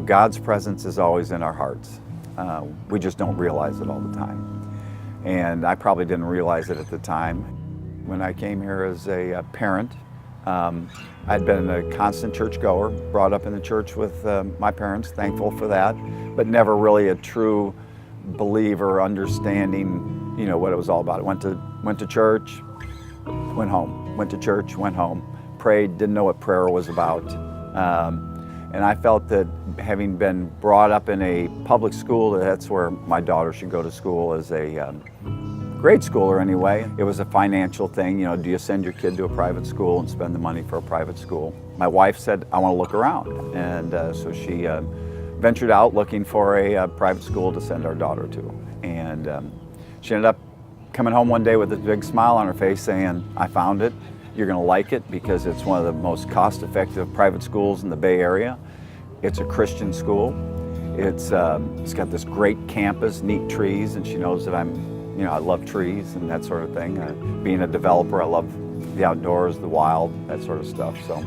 God's presence is always in our hearts. We just don't realize it all the time. And I probably didn't realize it at the time. When I came here as a parent, I'd been a constant churchgoer, brought up in the church with my parents, thankful for that, but never really a true believer, understanding, what it was all about. Went to church, went home. Went to church, went home. Prayed, didn't know what prayer was about. And I felt that having been brought up in a public school, that's where my daughter should go to school as a grade schooler anyway. It was a financial thing, do you send your kid to a private school and spend the money for a private school? My wife said, I want to look around. And so she ventured out looking for a private school to send our daughter to. And she ended up coming home one day with a big smile on her face saying, I found it. You're going to like it because it's one of the most cost-effective private schools in the Bay Area. It's a Christian school. It's got this great campus, neat trees, and she knows that I love trees and that sort of thing. Being a developer, I love the outdoors, the wild, that sort of stuff. So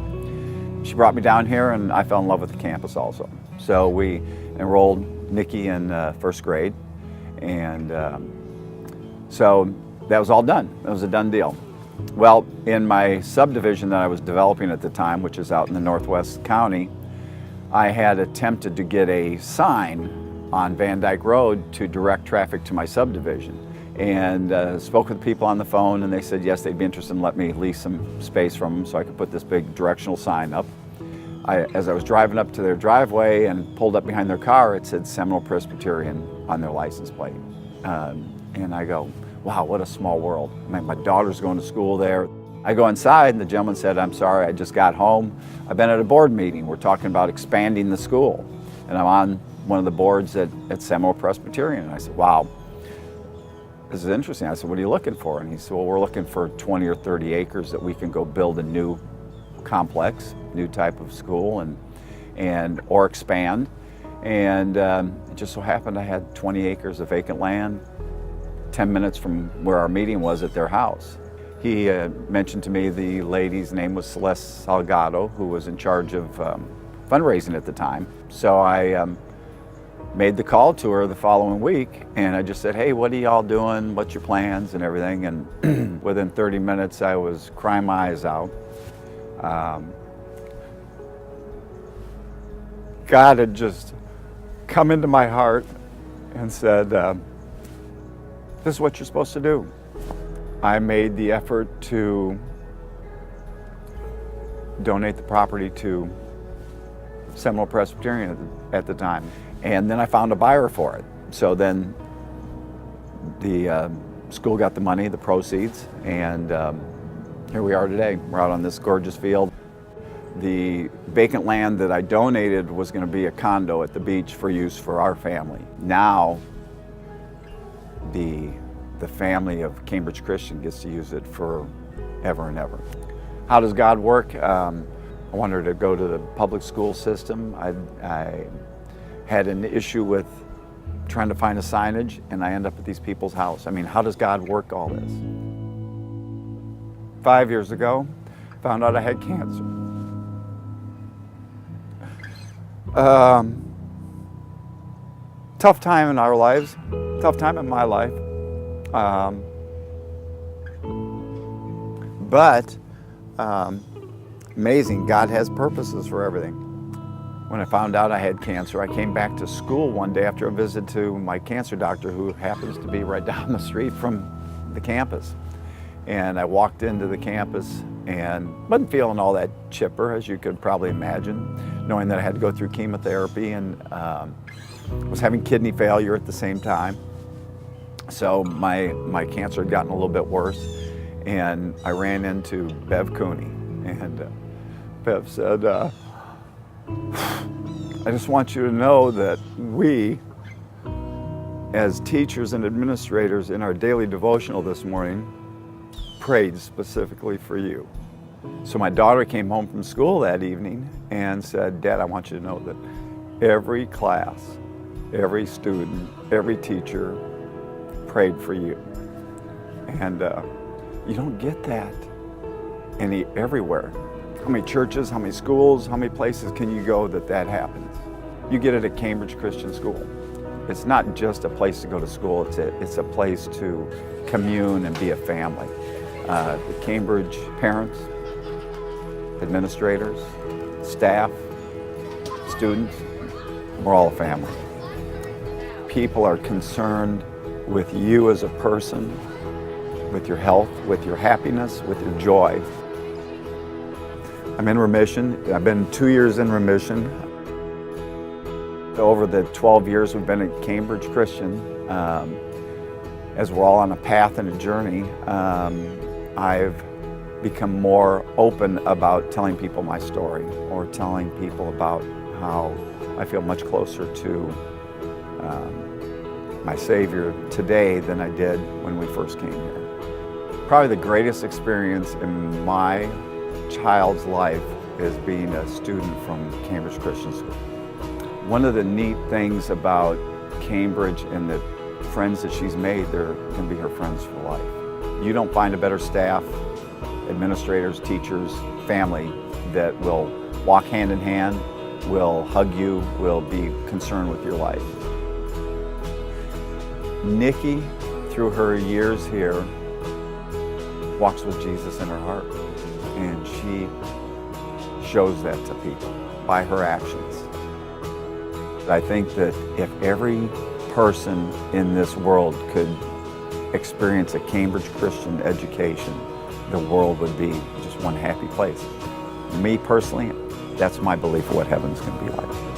she brought me down here and I fell in love with the campus also. So we enrolled Nikki in first grade, and so that was all done. That was a done deal. Well, in my subdivision that I was developing at the time, which is out in the Northwest County, I had attempted to get a sign on Van Dyke Road to direct traffic to my subdivision, and spoke with people on the phone, and they said yes, they'd be interested in letting me lease some space from them so I could put this big directional sign up. As I was driving up to their driveway and pulled up behind their car, it said Seminole Presbyterian on their license plate. And I go, wow, what a small world. My daughter's going to school there. I go inside and the gentleman said, I'm sorry, I just got home. I've been at a board meeting. We're talking about expanding the school. And I'm on one of the boards at Seminole Presbyterian. And I said, wow, this is interesting. I said, what are you looking for? And he said, well, we're looking for 20 or 30 acres that we can go build a new complex, new type of school or expand. And it just so happened I had 20 acres of vacant land, 10 minutes from where our meeting was at their house. He mentioned to me the lady's name was Celeste Salgado, who was in charge of fundraising at the time. So I made the call to her the following week, and I just said, hey, what are y'all doing? What's your plans and everything? And within 30 minutes, I was crying my eyes out. God had just come into my heart and said, this is what you're supposed to do. I made the effort to donate the property to Seminole Presbyterian at the time. And then I found a buyer for it. So then the school got the money, the proceeds, and here we are today. We're out on this gorgeous field. The vacant land that I donated was going to be a condo at the beach for use for our family. Now, the family of Cambridge Christian gets to use it forever and ever. How does God work? I wanted her to go to the public school system. I had an issue with trying to find a signage, and I end up at these people's house. I mean, how does God work all this? 5 years ago, found out I had cancer. Tough time in our lives, tough time in my life. But amazing, God has purposes for everything. When I found out I had cancer, I came back to school one day after a visit to my cancer doctor, who happens to be right down the street from the campus. And I walked into the campus and wasn't feeling all that chipper, as you could probably imagine, knowing that I had to go through chemotherapy and was having kidney failure at the same time. So my cancer had gotten a little bit worse, and I ran into Bev Cooney, and Bev said, I just want you to know that we, as teachers and administrators in our daily devotional this morning, prayed specifically for you. So my daughter came home from school that evening and said, Dad, I want you to know that every class, every student, every teacher prayed for you. And you don't get that everywhere. How many churches, how many schools, how many places can you go that happens? You get it at Cambridge Christian School. It's not just a place to go to school, it's a place to commune and be a family. The Cambridge parents, administrators, staff, students, we're all a family. People are concerned with you as a person, with your health, with your happiness, with your joy. I'm in remission. I've been 2 years in remission. Over the 12 years we've been at Cambridge Christian, as we're all on a path and a journey, I've become more open about telling people my story, or telling people about how I feel much closer to my Savior today than I did when we first came here. Probably the greatest experience in my child's life is being a student from Cambridge Christian School. One of the neat things about Cambridge and the friends that she's made, they're going to be her friends for life. You don't find a better staff, administrators, teachers, family that will walk hand in hand, will hug you, will be concerned with your life. Nikki, through her years here, walks with Jesus in her heart, and she shows that to people by her actions. I think that if every person in this world could experience a Cambridge Christian education, the world would be just one happy place. Me personally, that's my belief of what heaven's going to be like.